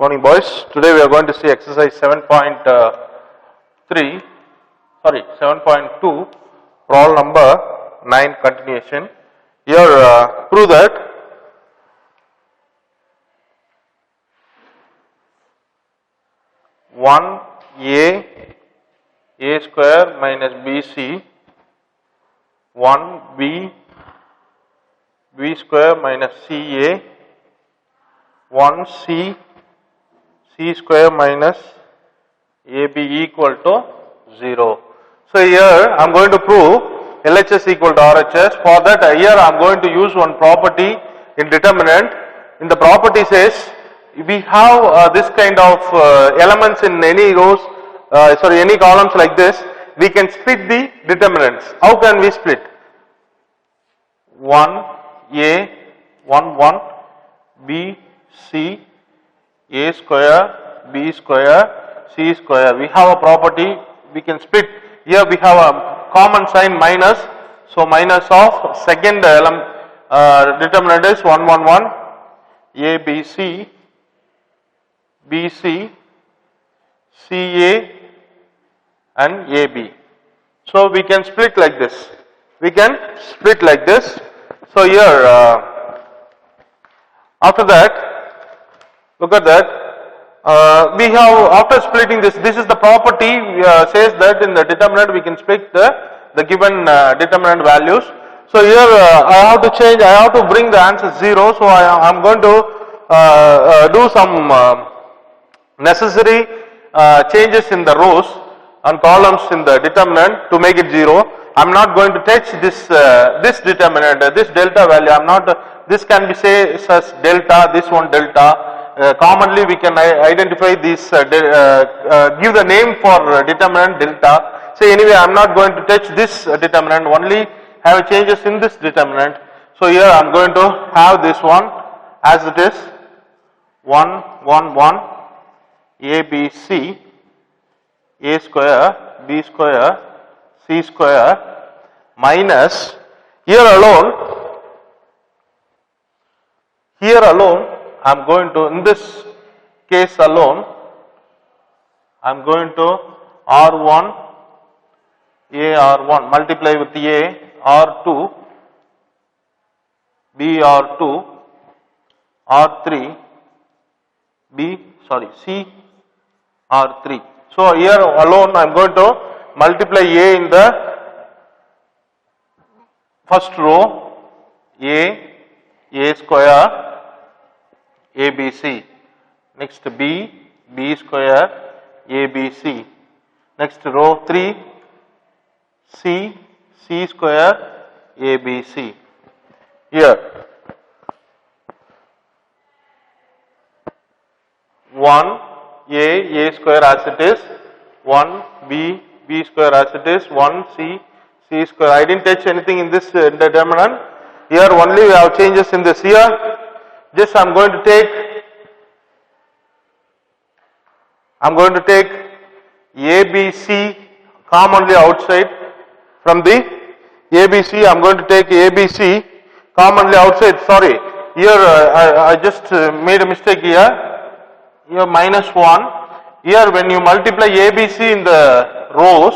Morning, boys. Today we are going to see exercise 7.2, problem number 9 continuation. Here, prove that one a square minus bc, 1b square minus ca, 1c c square minus ab equal to 0. So here I am going to prove LHS equal to RHS. For that here I am going to use one property in determinant. In the property says we have this kind of elements in any rows, any columns like this, we can split the determinants. How can we split? 1a, 1, b, c, a square, b square, c square. We have a property, we can split. Here we have a common sign minus. So minus of second determinant is 1, a, b, c, b, c, c, a and a, b. So we can split like this. We can split like this. So here, after that, look at that. We have, after splitting this is the property says that in the determinant we can split the given determinant values. So here I have to change, I have to bring the answer 0. So I am going to do some necessary changes in the rows and columns in the determinant to make it 0. I am not going to touch this this determinant, this delta value. I am not. This can be say as delta. This one delta. Commonly we can identify this. Give the name for determinant delta. So anyway, I am not going to touch this determinant. Only have changes in this determinant. So here I am going to have this one as it is. 1, a, b, c, a square, b square, c square minus here alone I am going to, in this case alone, I am going to R1 a R1 multiply with a R2 b R2 R3 c R3. So here alone I am going to multiply a in the first row, a square, ABC, next b square, ABC, next row 3, c square, ABC. Here 1 a square as it is, 1 b square as it is, 1 c square. I didn't touch anything in this determinant. Here only we have changes in this. Here just I am going to take ABC commonly outside. From the ABC I am going to take ABC commonly outside. Sorry, here I just made a mistake here. Here minus 1. Here when you multiply ABC in the rows,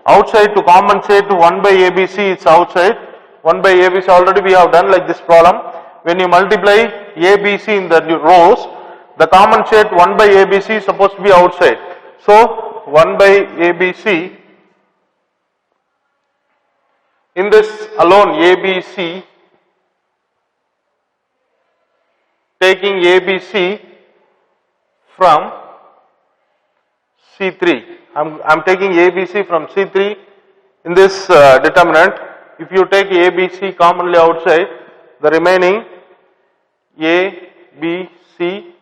outside to compensate to 1 by ABC it's outside. 1 by ABC already we have done like this problem. When you multiply ABC in the rows, the compensate 1 by ABC is supposed to be outside. So 1 by ABC, in this alone ABC, taking ABC from C3. I am taking ABC from C3 in this determinant. If you take ABC commonly outside, the remaining A, B, C,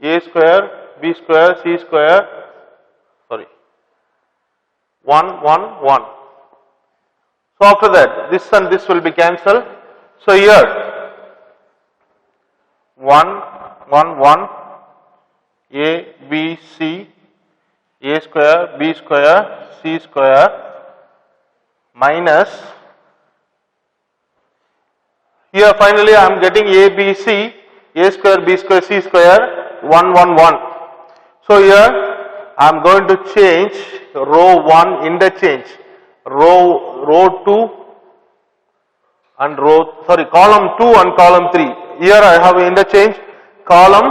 A square, B square, C square, 1. So after that, this and this will be cancelled. So here 1, A, B, C, A square, B square, C square minus Here finally I am getting A, B, C, A square, B square, C square, 1, 1, 1. So here I am going to change row 1 interchange, row 2 and column 2 and column 3. Here I have interchange column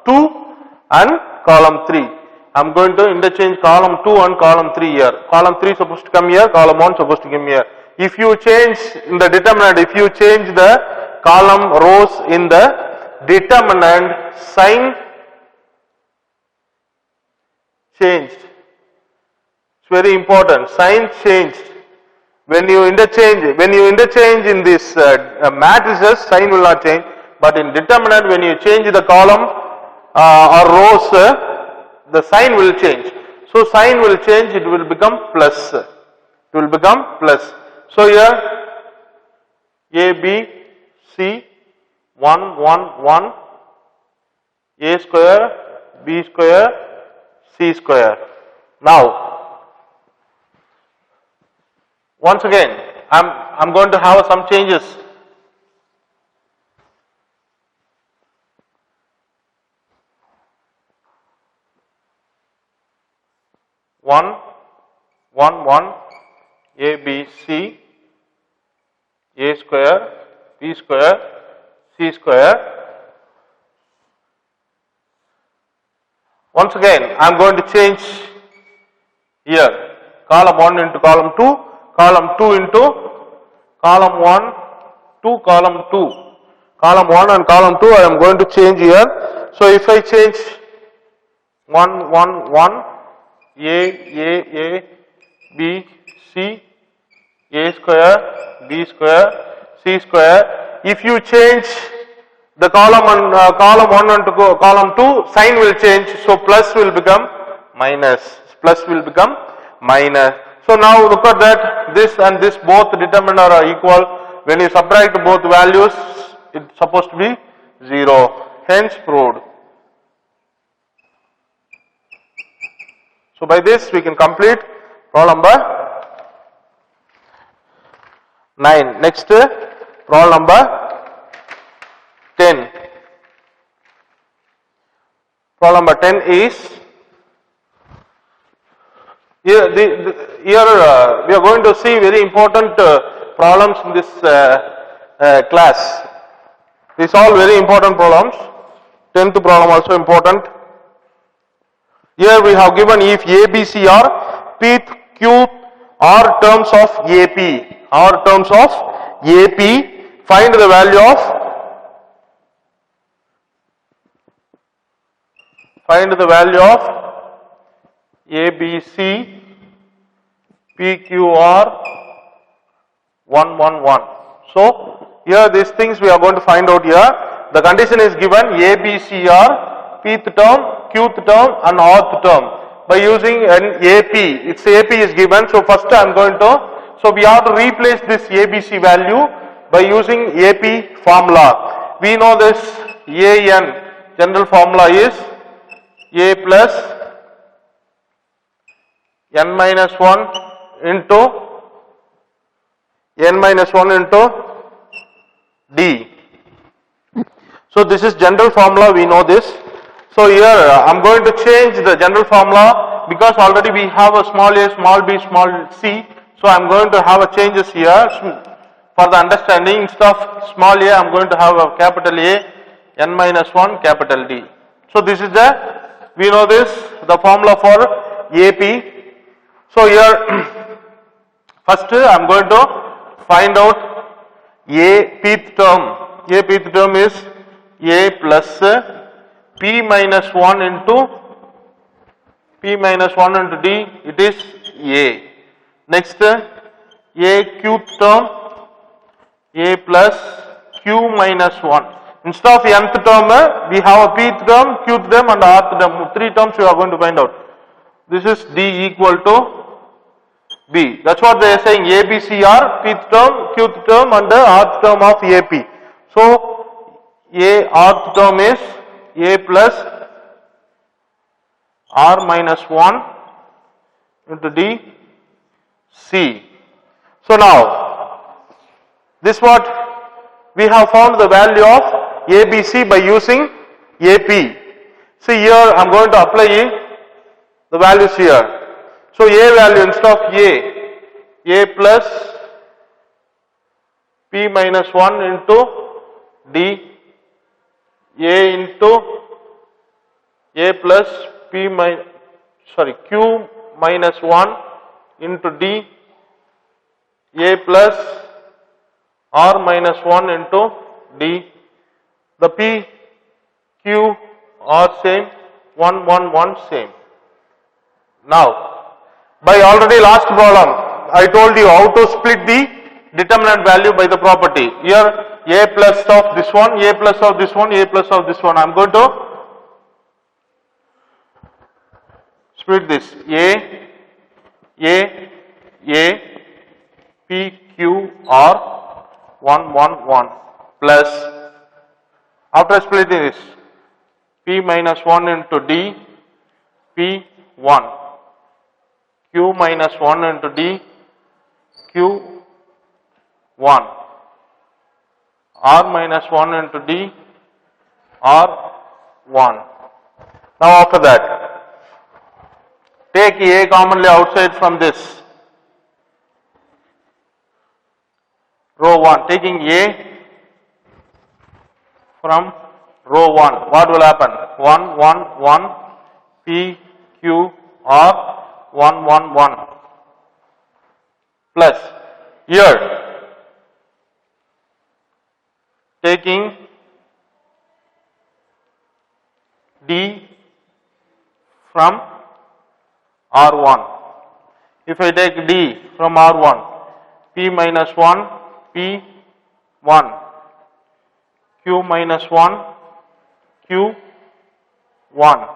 2 and column 3. I am going to interchange column 2 and column 3 here. Column 3 supposed to come here, column 1 supposed to come here. If you change in the determinant, if you change the column rows in the determinant, sign changed. It's very important. Sign changed. When you interchange in this matrices, sign will not change. But in determinant, when you change the column or rows, the sign will change. So sign will change. It will become plus. It will become plus. So here A, B, C, 1, 1, 1, A square, B square, C square. Now, once again, I'm going to have some changes. One, A, B, C, A square, B square, C square. Once again, I am going to change here column 1 into column 2, column 2 into column 1 to column 2. Column 1 and column 2 I am going to change here. So if I change 1, 1, 1, A, B, C, A square, B square, C square. If you change the column 1 and column 2, sign will change. So plus will become minus. Plus will become minus. So now look at that. This and this both determinant are equal. When you subtract both values, it's supposed to be 0. Hence proved. So by this we can complete problem number 9. Next problem number 10. Problem number 10 is here we are going to see very important problems in this class. These are all very important problems. 10th problem also important. Here we have given if A, B, C are P, Q are terms of AP. Are terms of AP. Find the value of A, B, C, P, Q are 1, 1, 1. So here these things we are going to find out here. The condition is given A, B, C are Pth term, Qth term and Rth term. By using an AP, its AP is given. So first I am going to, so we have to replace this ABC value by using AP formula. We know this AN, general formula is A plus n minus 1 into D. So this is general formula, we know this. So here I am going to change the general formula because already we have a small a, small b, small c. So I am going to have a changes here for the understanding. Instead of small a, I am going to have a capital A, n minus 1, capital D. So this is we know this, the formula for AP. So here first I am going to find out Pth term. Pth term is A plus P minus 1 into D, it is A. Next A qth term, A plus Q minus 1. Instead of nth term, we have a pth term, qth term and rth term. 3 terms we are going to find out. This is D equal to B. That's what they are saying. A, B, C are pth term, qth term and rth term of AP. So A rth term is A plus R minus 1 into D C. So now this what we have found the value of ABC by using AP. See here, I am going to apply the values here. So A value instead of A plus P minus 1 into D, A into A plus Q minus 1 into D, A plus R minus 1 into D. The P, Q are same, 1, 1, 1 same. Now, by already last problem, I told you how to split the determinant value by the property. Here, A plus of this one, A plus of this one, A plus of this one. I am going to split this A, P, Q, R, 1, 1, 1 plus, after splitting this, P minus 1 into D, P 1, Q minus 1 into D, Q 1, R minus 1 into D, R 1. Now after that, take A commonly outside from this, row 1, taking A from row 1, what will happen? 1, 1, 1, P, Q, R, 1, 1, 1 plus here taking D from R1. If I take D from R1, P minus 1, P 1, Q minus 1, Q 1,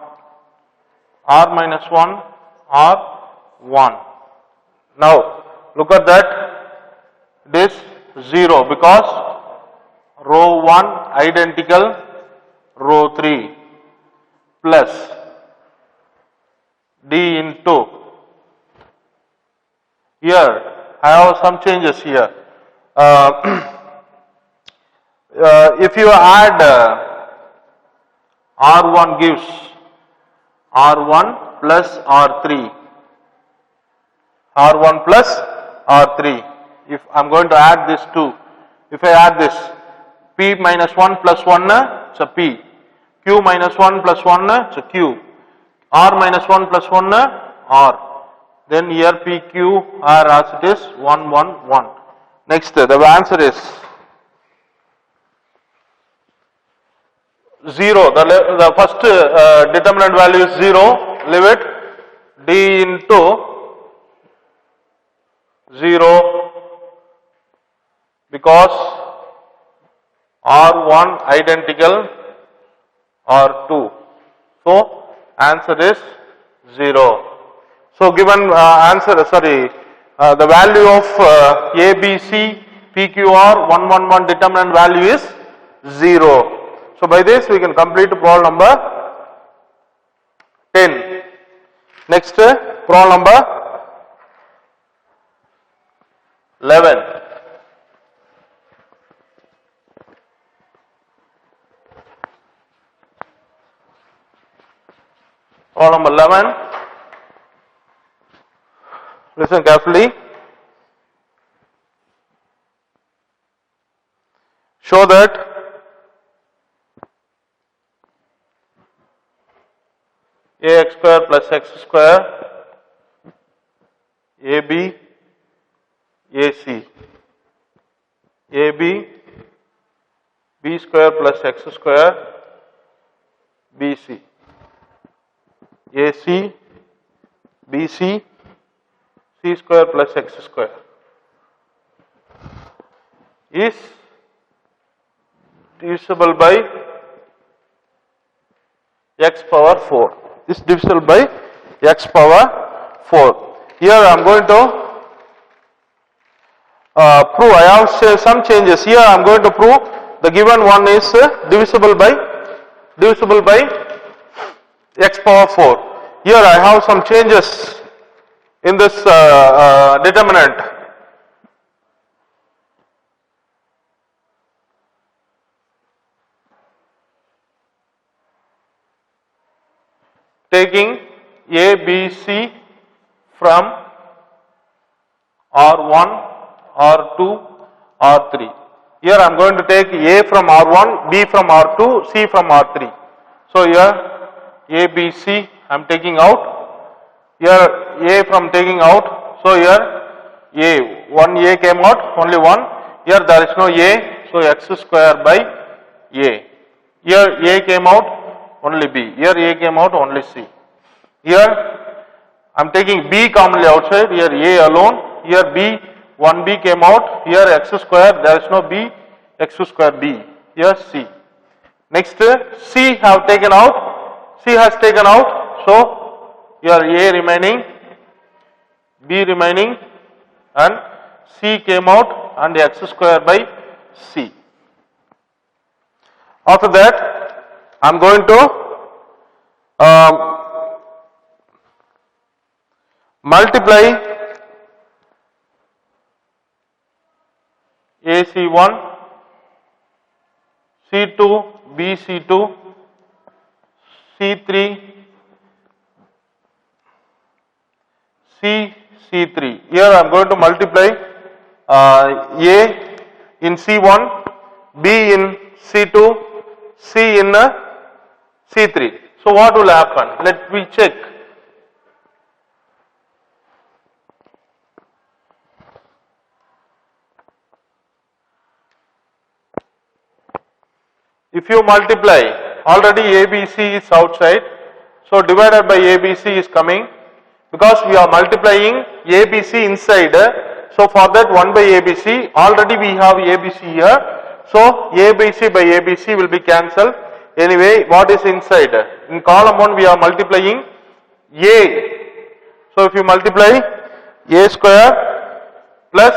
R minus 1, R 1. Now look at that, this 0 because row 1 identical row 3 plus D into, here I have some changes here. If you add R1 gives R1 plus R3, R1 plus R3. If I am going to add this 2, if I add this, P minus 1 plus 1, it's a P, Q minus 1 plus 1, it's a Q, R minus 1 plus 1, R. Then here P, Q, R as it is 1, 1, 1. Next, the answer is 0. The first determinant value is 0. Leave it. D into 0 because R1 identical R2. So answer is 0. So given answer, the value of ABC, PQR 111 determinant value is 0. So by this we can complete problem number 10. Next problem number 11. Problem number 11. Listen carefully. Show that ax square plus x square, AB, AC, AB, b square plus x square, BC, AC, BC, c square plus x square is divisible by x power 4. Is divisible by x power 4. Here I am going to prove, I have some changes. Here I am going to prove the given one is divisible by x power 4. Here I have some changes in this determinant. taking A, B, C from R1, R2, R3. Here I am going to take A from R1, B from R2, C from R3. So here A, B, C I am taking out. Here A from taking out. So here A, one A came out, only one. Here there is no A, so x square by A. Here A came out, only B. Here A came out, only C. Here I am taking B commonly outside, here A alone, here B, 1B came out, here x square, there is no B, x square B, here C. Next C have taken out, C has taken out, so here A remaining, B remaining and C came out and x square by C. After that I am going to multiply AC1, C2, BC2, C3, C3. Here I am going to multiply A in C1, B in C2, C in C3. So what will happen? Let me check. If you multiply, already ABC is outside, so divided by ABC is coming, because we are multiplying ABC inside, so for that 1 by ABC, already we have ABC here, so ABC by ABC will be cancelled. Anyway, what is inside? In column 1 we are multiplying A, so if you multiply A square plus,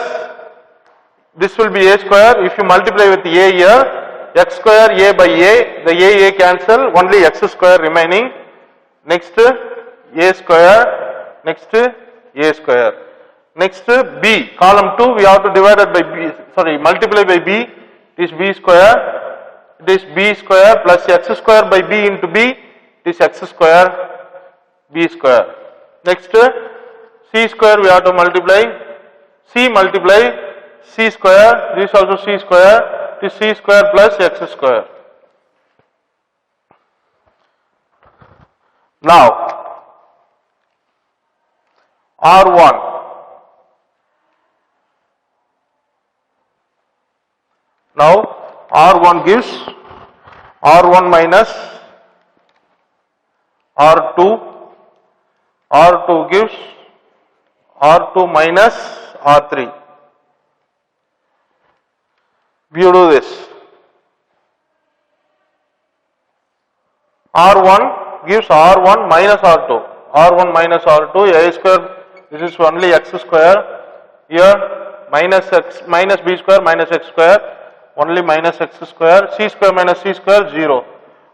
this will be A square, if you multiply with A here, x square A by A, the A cancel, only x square remaining. Next A square, next A square. Next B, column 2 we have to divide it by B, sorry, multiply by B, it is B square, it is B square plus x square by B into B, it is x square, B square. Next C square we have to multiply, C multiply, C square, this also C square, is C square plus x square. Now R1. Now R1 gives R1 minus R2, R2 gives R2 minus R3. You do this. R1 gives R1 minus R2. R1 minus R2, A square, this is only x square. Here minus x, minus B square minus x square, only minus x square. C square minus C square, 0.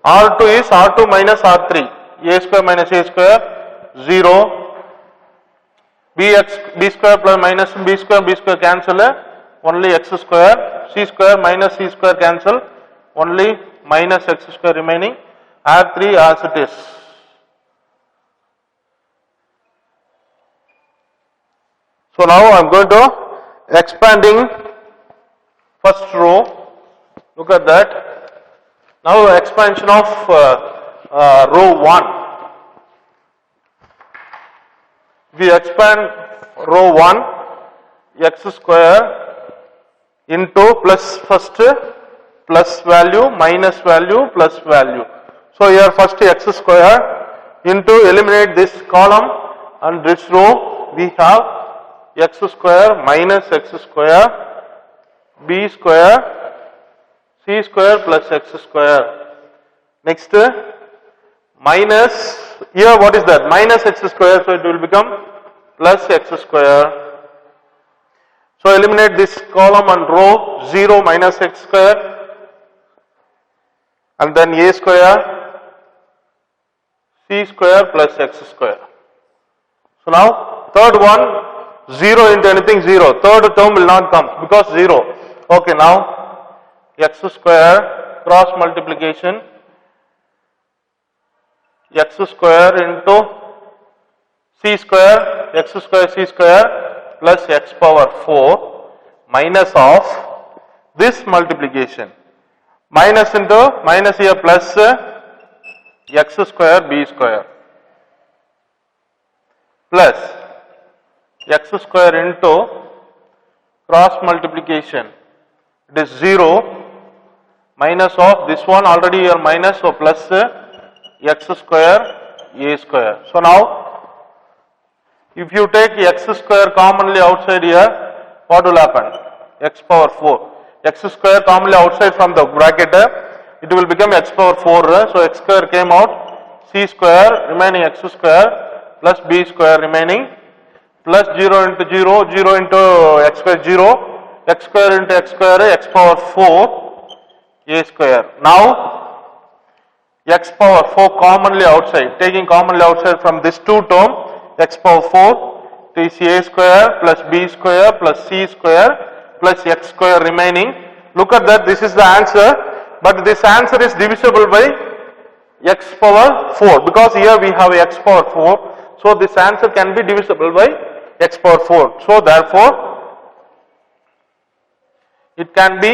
R2 is R2 minus R3. A square minus A square, 0. B square plus minus B square cancel, only x square. C square minus C square cancel, only minus x square remaining, R3 as it is. So now I am going to expanding first row, look at that. Now expansion of row 1. We expand row 1, x square into plus first plus value minus value plus value. So here first x square into eliminate this column and this row we have x square minus x square, b square, c square plus x square. Next minus, here what is that? Minus x square, so it will become plus x square. So eliminate this column and row, 0 minus x square and then a square, c square plus x square. So now third one, 0 into anything 0, third term will not come because 0. Okay, now x square cross multiplication, x square into c square, x square c square plus x power 4 minus of this multiplication. Minus into minus here plus x square b square plus x square into cross multiplication, it is 0 minus of this one already here minus, so plus x square a square. So now if you take x square commonly outside here, what will happen? X power 4. X square commonly outside from the bracket, it will become x power 4. So x square came out, c square remaining x square plus b square remaining plus 0 into 0, 0 into x square 0, x square into x square, x power 4 a square. Now x power 4 commonly outside, taking commonly outside from this two term, x power 4 is a square plus b square plus c square plus x square remaining. Look at that, this is the answer, but this answer is divisible by x power 4 because here we have x power 4. So this answer can be divisible by x power 4. So therefore it can be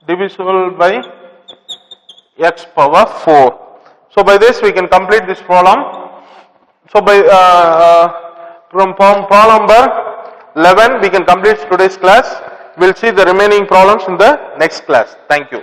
divisible by x power 4. So by this we can complete this problem. So by from problem number 11 we can complete today's class. We will see the remaining problems in the next class. Thank you.